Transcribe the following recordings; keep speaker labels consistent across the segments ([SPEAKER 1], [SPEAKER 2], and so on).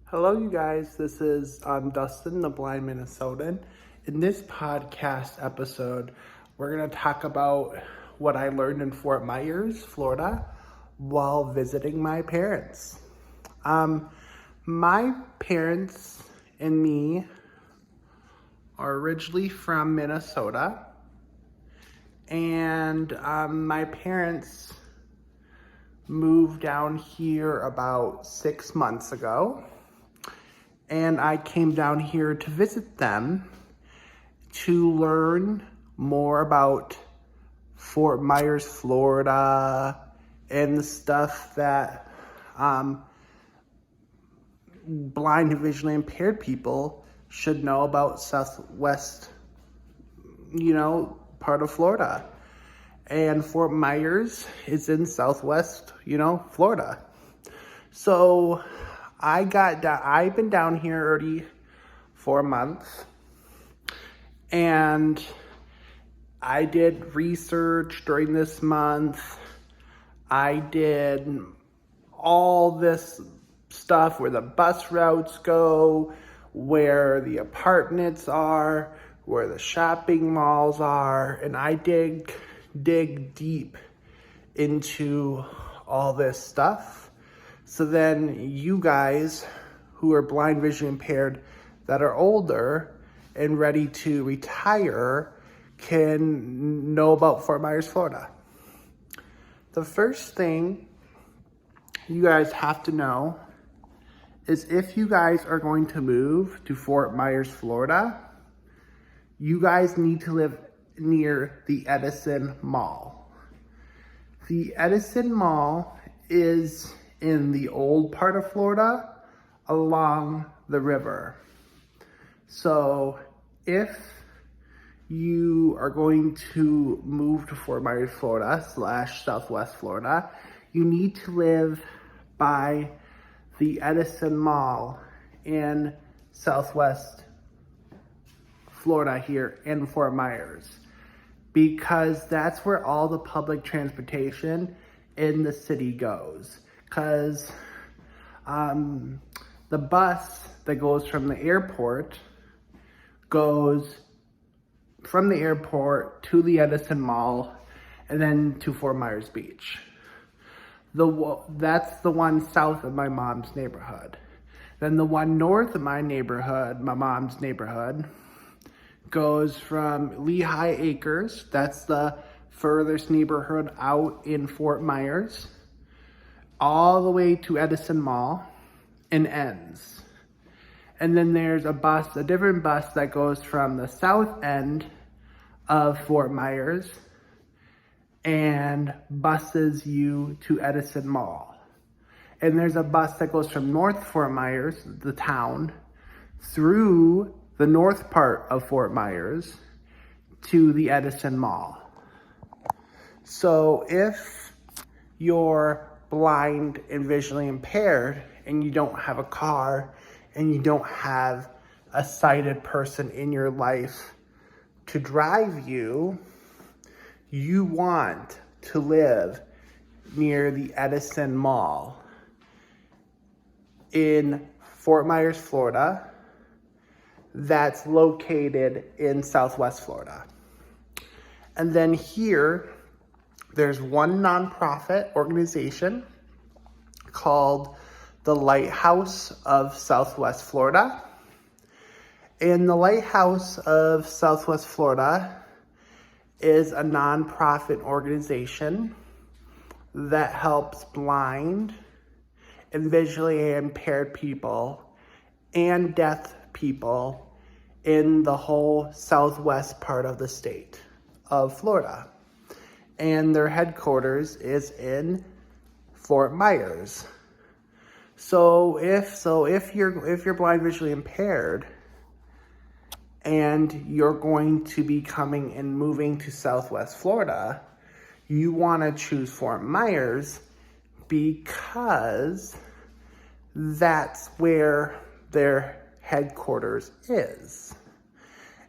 [SPEAKER 1] Hello, you guys. This is Dustin, the Blind Minnesotan. In this podcast episode, we're going to talk about what I learned in Fort Myers, Florida, while visiting my parents. My parents and me are originally from Minnesota, and my parents moved down here about 6 months ago. And I came down here to visit them to learn more about Fort Myers, Florida, and the stuff that blind and visually impaired people should know about Southwest, part of Florida. And Fort Myers is in Southwest, Florida. So I've been down here already for a month, and I did research during this month. I did all this stuff where the bus routes go, where the apartments are, where the shopping malls are, and I dig deep into all this stuff. So then you guys who are blind, visually impaired, that are older and ready to retire can know about Fort Myers, Florida. The first thing you guys have to know is if you guys are going to move to Fort Myers, Florida, you guys need to live near the Edison Mall. The Edison Mall is in the old part of Florida along the river. So if you are going to move to Fort Myers, Florida / Southwest Florida, you need to live by the Edison Mall in Southwest Florida here in Fort Myers, because that's where all the public transportation in the city goes. Because the bus that goes from the airport goes from the airport to the Edison Mall and then to Fort Myers Beach. That's the one south of my mom's neighborhood. Then the one north of my neighborhood, my mom's neighborhood, goes from Lehigh Acres. That's the furthest neighborhood out in Fort Myers, all the way to Edison Mall and ends. And then there's a different bus that goes from the south end of Fort Myers and buses you to Edison Mall. And there's a bus that goes from North Fort Myers, the town, through the north part of Fort Myers to the Edison Mall. So if you're blind and visually impaired and you don't have a car and you don't have a sighted person in your life to drive you, you want to live near the Edison Mall in Fort Myers, Florida, that's located in Southwest Florida. And then here, there's one nonprofit organization called the Lighthouse of Southwest Florida. And the Lighthouse of Southwest Florida is a nonprofit organization that helps blind and visually impaired people and deaf people in the whole southwest part of the state of Florida. And their headquarters is in Fort Myers. So if you're blind, visually impaired, and you're going to be coming and moving to Southwest Florida, you want to choose Fort Myers because that's where their headquarters is.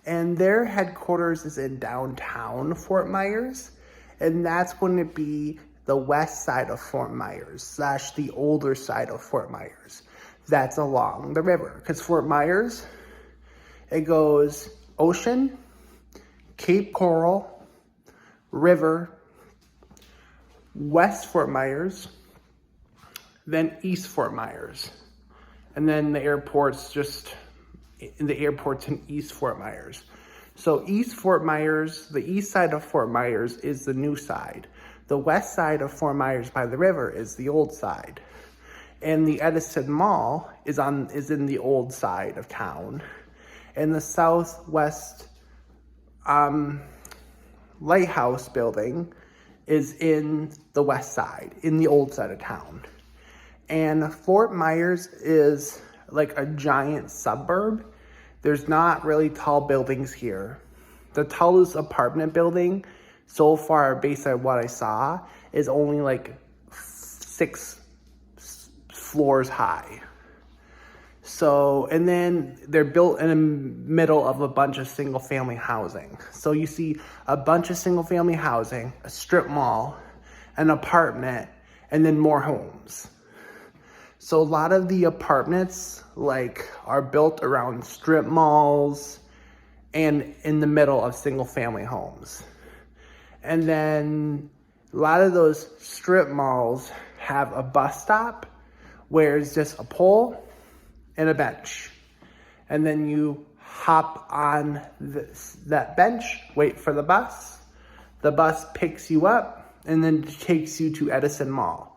[SPEAKER 1] And their headquarters is in downtown Fort Myers, and that's going to be the west side of Fort Myers / the older side of Fort Myers. that's along the river. Because Fort Myers, it goes Ocean, Cape Coral, River, West Fort Myers, then East Fort Myers. And then the airport's in East Fort Myers. So East Fort Myers, the east side of Fort Myers is the new side. The west side of Fort Myers by the river is the old side. And the Edison Mall is in the old side of town. And the southwest lighthouse building is in the west side, in the old side of town. And Fort Myers is like a giant suburb. There's not really tall buildings here. The tallest apartment building so far, based on what I saw, is only like 6 floors high. So, and then they're built in the middle of a bunch of single family housing. So you see a bunch of single family housing, a strip mall, an apartment, and then more homes. So a lot of the apartments are built around strip malls and in the middle of single family homes. And then a lot of those strip malls have a bus stop where it's just a pole and a bench. And then you hop on that bench, wait for the bus picks you up and then takes you to Edison Mall.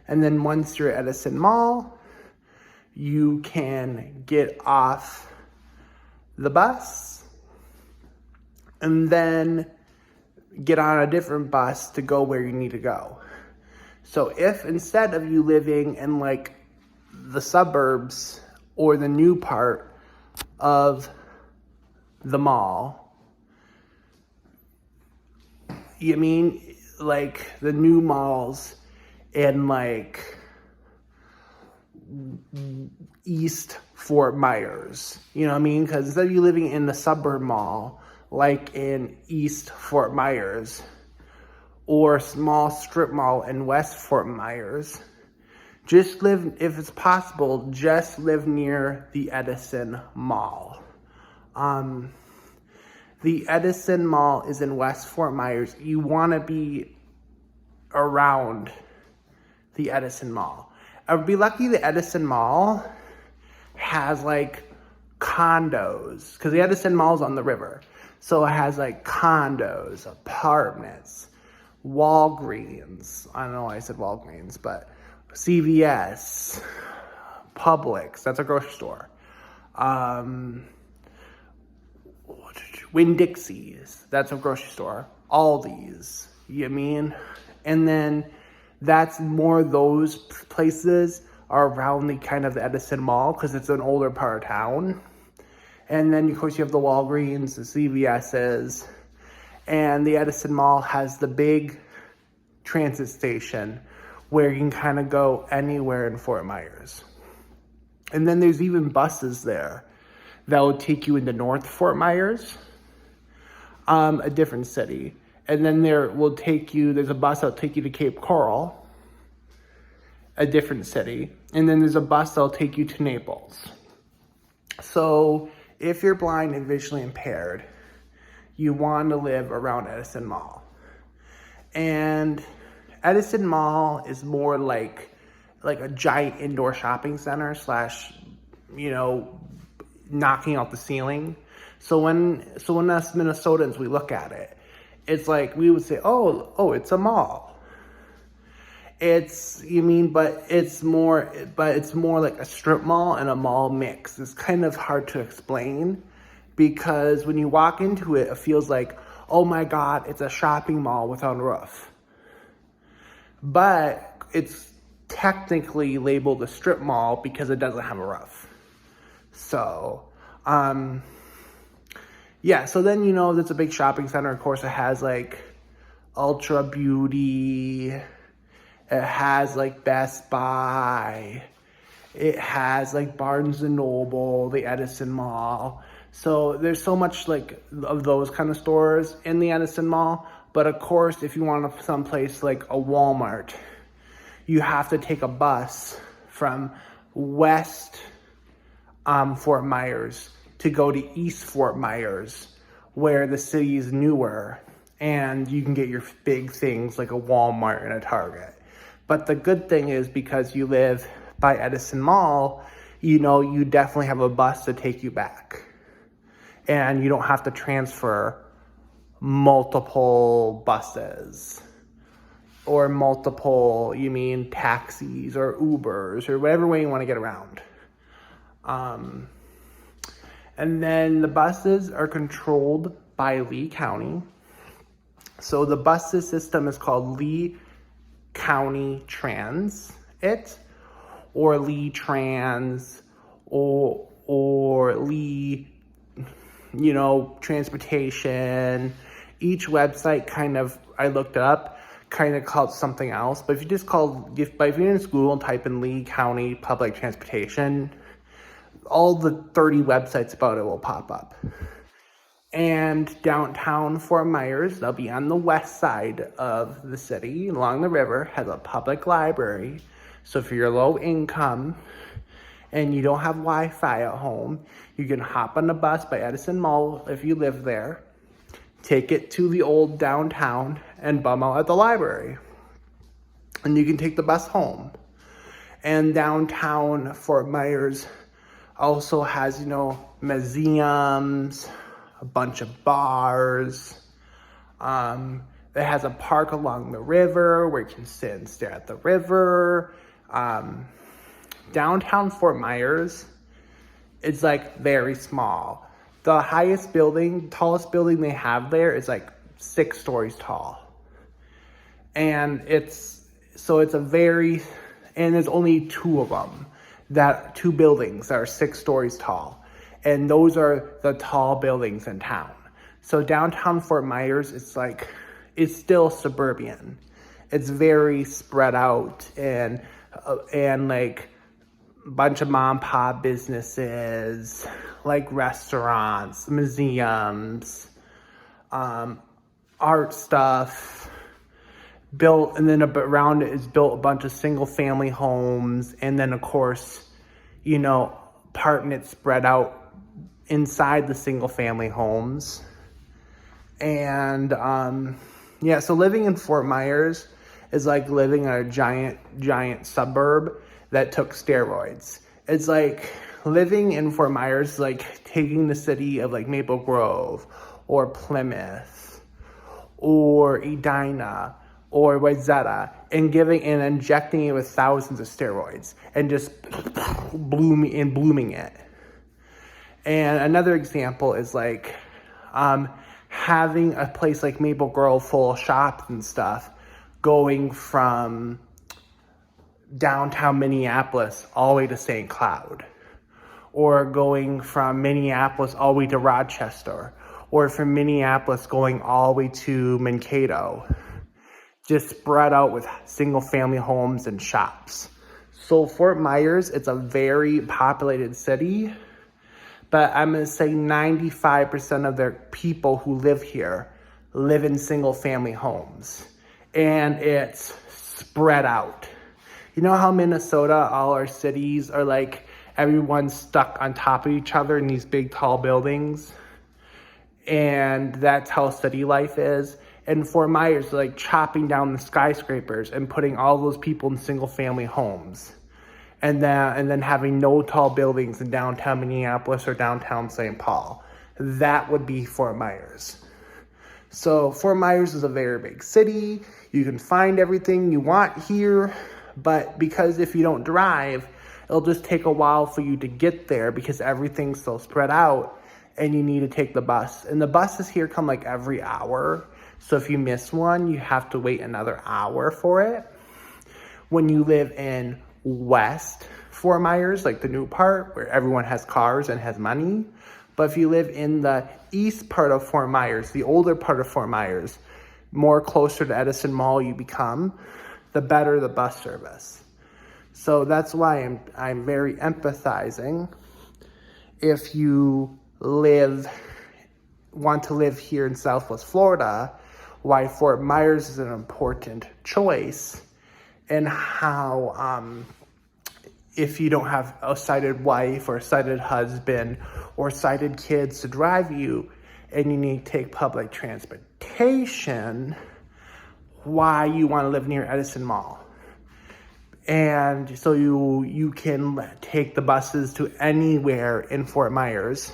[SPEAKER 1] And then once you're at Edison Mall, you can get off the bus and then get on a different bus to go where you need to go. So if instead of you living in the suburbs or the new part of the mall, the new malls in East Fort Myers, you know what I mean? Because instead of you living in the suburb mall, like in East Fort Myers, or small strip mall in West Fort Myers, just live, if it's possible, just live near the Edison Mall. The Edison Mall is in West Fort Myers. You want to be around the Edison Mall. I would be lucky the Edison Mall has condos, because the Edison Mall's on the river. So it has condos, apartments, Walgreens. I don't know why I said Walgreens, but CVS, Publix, that's a grocery store. Winn-Dixie's, that's a grocery store. Aldi's, you know what I mean? And then that's more those places are around the the Edison Mall, because it's an older part of town. And then, of course, you have the Walgreens, the CVS's, and the Edison Mall has the big transit station where you can go anywhere in Fort Myers. And then there's even buses there that will take you into North Fort Myers, a different city. And then there's a bus that'll take you to Cape Coral, a different city. And then there's a bus that'll take you to Naples. So if you're blind and visually impaired, you want to live around Edison Mall. And Edison Mall is more like a giant indoor shopping center / knocking out the ceiling. So when us Minnesotans, we look at it, it's we would say, oh, it's a mall. But it's more like a strip mall and a mall mix. It's kind of hard to explain, because when you walk into it, it feels like, oh my God, it's a shopping mall without a roof. But it's technically labeled a strip mall because it doesn't have a roof. So, yeah, so then, it's a big shopping center. Of course, it has Ultra Beauty. It has Best Buy. It has Barnes and Noble, the Edison Mall. So there's so much of those kind of stores in the Edison Mall. But of course, if you want someplace like a Walmart, you have to take a bus from West Fort Myers to go to East Fort Myers, where the city is newer and you can get your big things like a Walmart and a Target. But the good thing is, because you live by Edison Mall, you definitely have a bus to take you back. And you don't have to transfer multiple buses or taxis or Ubers or whatever way you want to get around. And then the buses are controlled by Lee County. So the bus system is called Lee County Transit, or Lee Trans, or Lee, transportation. Each website I looked it up, called something else. But if you if you're in Google and type in Lee County Public Transportation, all the 30 websites about it will pop up. And downtown Fort Myers, they'll be on the west side of the city, along the river, has a public library. So if you're low income and you don't have Wi-Fi at home, you can hop on the bus by Edison Mall if you live there, take it to the old downtown, and bum out at the library. And you can take the bus home. And downtown Fort Myers also has, museums, a bunch of bars. It has a park along the river where you can sit and stare at the river. Downtown Fort Myers is very small. The tallest building they have there is 6 stories tall. And and there's only 2 of them, 2 buildings that are 6 stories tall. And those are the tall buildings in town. So downtown Fort Myers, it's still suburban. It's very spread out and a bunch of mom and pop businesses, restaurants, museums, art stuff built, and then around it is built a bunch of single family homes, and then of course, apartments spread out inside the single family homes. And so living in Fort Myers is like living in a giant suburb that took steroids. It's living in Fort Myers, taking the city of Maple Grove or Plymouth or Edina or Wayzata and injecting it with thousands of steroids and just blooming it. And another example is having a place like Maple Grove full of shops and stuff, going from downtown Minneapolis all the way to St. Cloud, or going from Minneapolis all the way to Rochester, or from Minneapolis going all the way to Mankato, just spread out with single family homes and shops. So Fort Myers, it's a very populated city, but I'm going to say 95% of their people who live here live in single family homes, and it's spread out. You know how Minnesota, all our cities are everyone's stuck on top of each other in these big tall buildings? And that's how city life is. And Fort Myers is chopping down the skyscrapers and putting all those people in single family homes. And then having no tall buildings in downtown Minneapolis or downtown St. Paul. That would be Fort Myers. So Fort Myers is a very big city. You can find everything you want here. But because if you don't drive, it'll just take a while for you to get there because everything's so spread out and you need to take the bus. And the buses here come every hour. So if you miss one, you have to wait another hour for it. When you live in West Fort Myers, the new part where everyone has cars and has money. But if you live in the east part of Fort Myers, the older part of Fort Myers, more closer to Edison Mall you become, the better the bus service. So that's why I'm very empathizing. If you want to live here in Southwest Florida, why Fort Myers is an important choice, and how if you don't have a sighted wife or a sighted husband or sighted kids to drive you and you need to take public transportation, why you want to live near Edison Mall. And so you can take the buses to anywhere in Fort Myers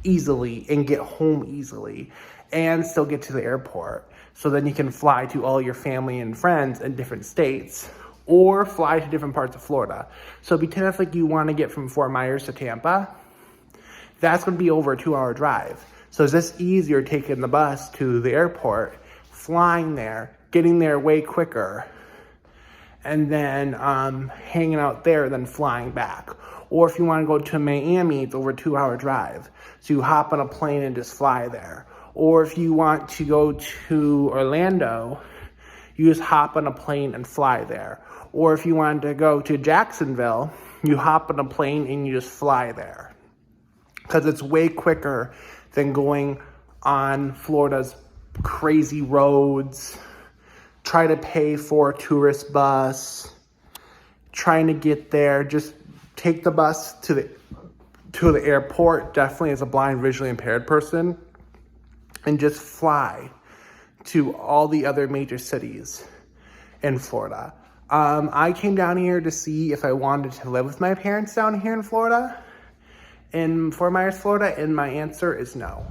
[SPEAKER 1] easily and get home easily and still get to the airport. So then you can fly to all your family and friends in different states or fly to different parts of Florida. So pretend if like you want to get from Fort Myers to Tampa, that's going to be over a 2-hour drive. So it's just easier taking the bus to the airport, flying there, getting there way quicker, and then hanging out there, then flying back. Or if you want to go to Miami, it's over a 2-hour drive. So you hop on a plane and just fly there. Or if you want to go to Orlando, you just hop on a plane and fly there. Or if you wanted to go to Jacksonville, you hop on a plane and you just fly there. Because it's way quicker than going on Florida's crazy roads, try to pay for a tourist bus, trying to get there. Just take the bus to the airport, definitely as a blind, visually impaired person, and just fly to all the other major cities in Florida. I came down here to see if I wanted to live with my parents down here in Florida, in Fort Myers, Florida, and my answer is no.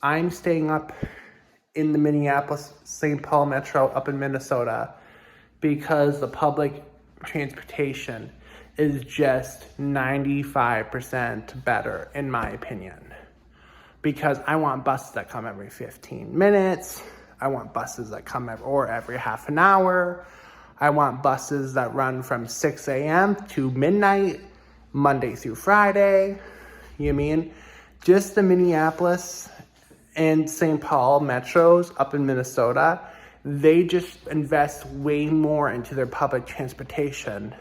[SPEAKER 1] I'm staying up in the Minneapolis-St. Paul Metro up in Minnesota because the public transportation is just 95% better, in my opinion. Because I want buses that come every 15 minutes. I want buses that come every half an hour. I want buses that run from 6 a.m. to midnight, Monday through Friday. You know what I mean? Just the Minneapolis and St. Paul metros up in Minnesota, they just invest way more into their public transportation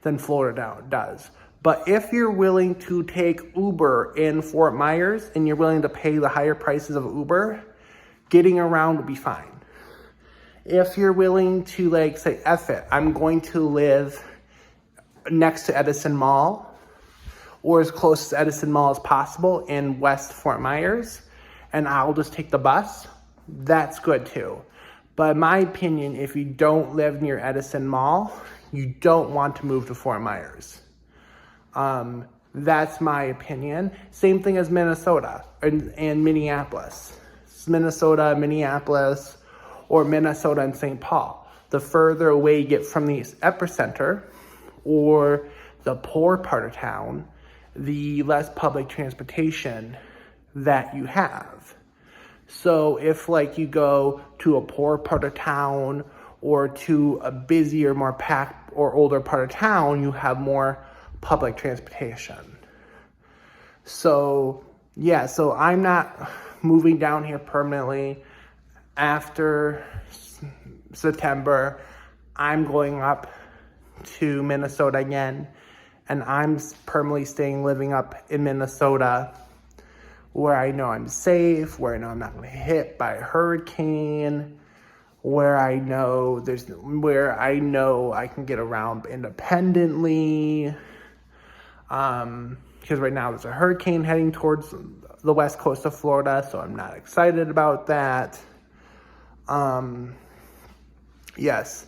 [SPEAKER 1] than Florida does. But if you're willing to take Uber in Fort Myers and you're willing to pay the higher prices of Uber, getting around will be fine. If you're willing to say, F it, I'm going to live next to Edison Mall or as close to Edison Mall as possible in West Fort Myers, and I'll just take the bus, that's good too. But in my opinion, if you don't live near Edison Mall, you don't want to move to Fort Myers. That's my opinion. Same thing as Minnesota and Minneapolis. Minnesota, Minneapolis, or Minnesota and St. Paul. The further away you get from the epicenter or the poor part of town, the less public transportation that you have. So if you go to a poor part of town or to a busier, more packed or older part of town, you have more public transportation. So yeah, so I'm not moving down here permanently. After September, I'm going up to Minnesota again, and I'm permanently living up in Minnesota where I know I'm safe, where I know I'm not going to get hit by a hurricane, where I know I can get around independently. Because right now there's a hurricane heading towards the west coast of Florida, so I'm not excited about that. Yes.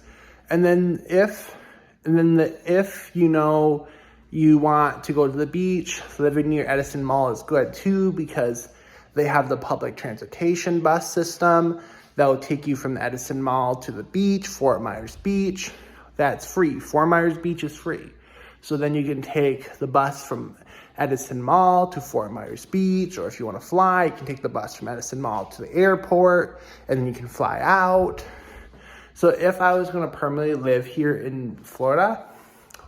[SPEAKER 1] And then if you want to go to the beach, living near Edison Mall is good too, because they have the public transportation bus system that will take you from the Edison Mall to the beach, Fort Myers Beach. That's free. Fort Myers Beach is free. So then you can take the bus from Edison Mall to Fort Myers Beach, or if you want to fly, you can take the bus from Edison Mall to the airport, and then you can fly out. So if I was going to permanently live here in Florida,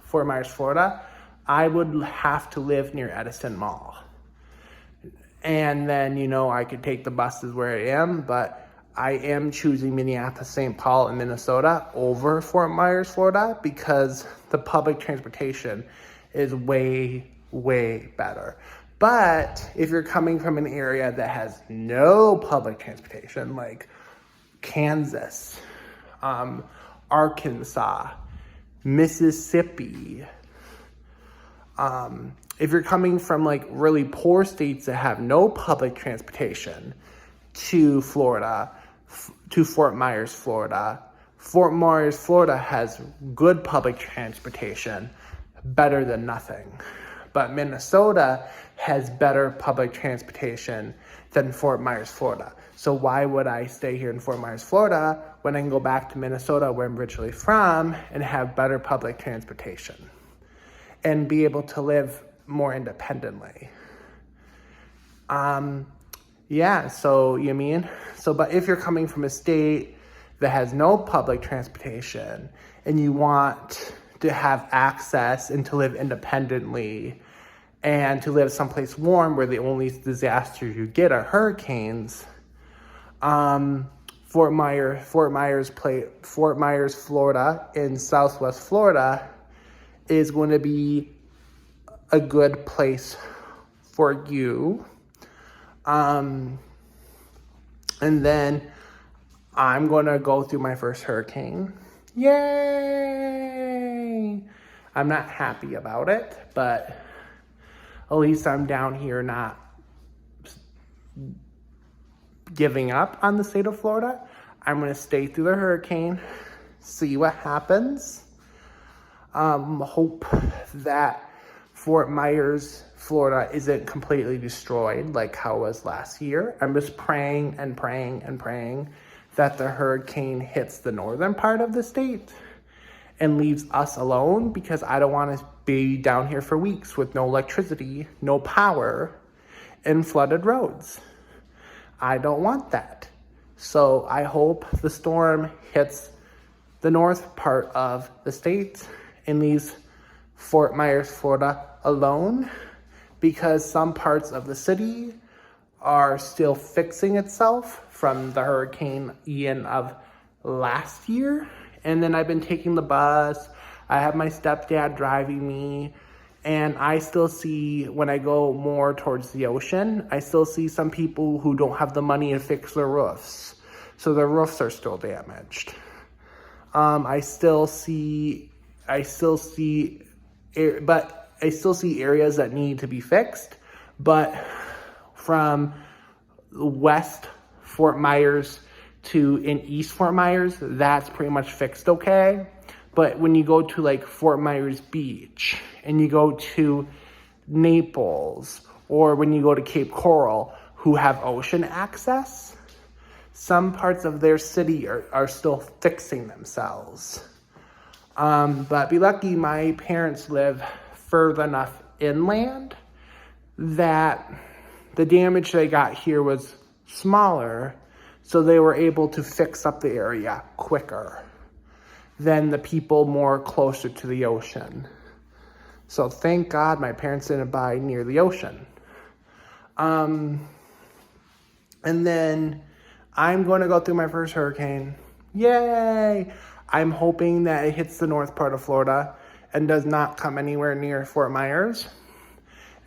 [SPEAKER 1] Fort Myers, Florida, I would have to live near Edison Mall. And then, I could take the buses where I am, but I am choosing Minneapolis, St. Paul, and Minnesota over Fort Myers, Florida, because the public transportation is way, way better. But if you're coming from an area that has no public transportation, like Kansas, Arkansas, Mississippi. If you're coming from like really poor states that have no public transportation to Florida, to Fort Myers, Florida. Fort Myers, Florida has good public transportation, better than nothing. But Minnesota has better public transportation than Fort Myers, Florida. So why would I stay here in Fort Myers, Florida when I can go back to Minnesota, where I'm originally from, and have better public transportation and be able to live more independently? Yeah, so you mean? So, but if you're coming from a state that has no public transportation and you want to have access and to live independently and to live someplace warm where the only disasters you get are hurricanes, Fort Myers, Florida in Southwest Florida is going to be a good place for you. And then I'm going to go through my first hurricane. Yay! I'm not happy about it, but at least I'm down here not giving up on the state of Florida. I'm going to stay through the hurricane, see what happens. Hope that Fort Myers, Florida isn't completely destroyed like how it was last year. I'm just praying and praying and praying that the hurricane hits the northern part of the state and leaves us alone, because I don't want to be down here for weeks with no electricity, no power, and flooded roads. I don't want that. So I hope the storm hits the north part of the state and leaves Fort Myers, Florida alone, because some parts of the city are still fixing itself from the Hurricane Ian of last year. And then I've been taking the bus. I have my stepdad driving me, and I still see, when I go more towards the ocean, I still see some people who don't have the money to fix their roofs. So their roofs are still damaged. I still see areas that need to be fixed, but from West Fort Myers to in East Fort Myers, that's pretty much fixed okay. But when you go to like Fort Myers Beach and you go to Naples, or when you go to Cape Coral, who have ocean access, some parts of their city are still fixing themselves. But be lucky, my parents live further enough inland that the damage they got here was smaller, so they were able to fix up the area quicker than the people more closer to the ocean. So thank God my parents didn't buy near the ocean. And then I'm going to go through my first hurricane. Yay! I'm hoping that it hits the north part of Florida and does not come anywhere near Fort Myers.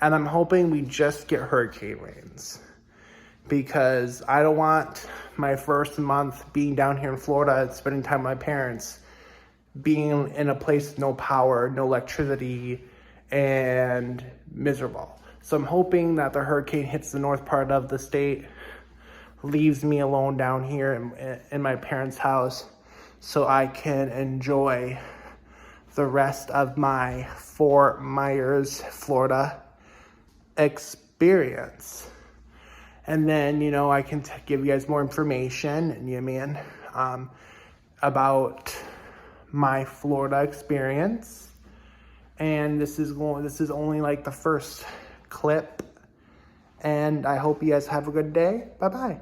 [SPEAKER 1] And I'm hoping we just get hurricane rains, because I don't want my first month being down here in Florida and spending time with my parents being in a place with no power, no electricity, and miserable. So I'm hoping that the hurricane hits the north part of the state, leaves me alone down here in my parents' house, so I can enjoy the rest of my Fort Myers, Florida experience. And then, I can give you guys more information, and about my Florida experience. And this is only like the first clip. And I hope you guys have a good day. Bye-bye.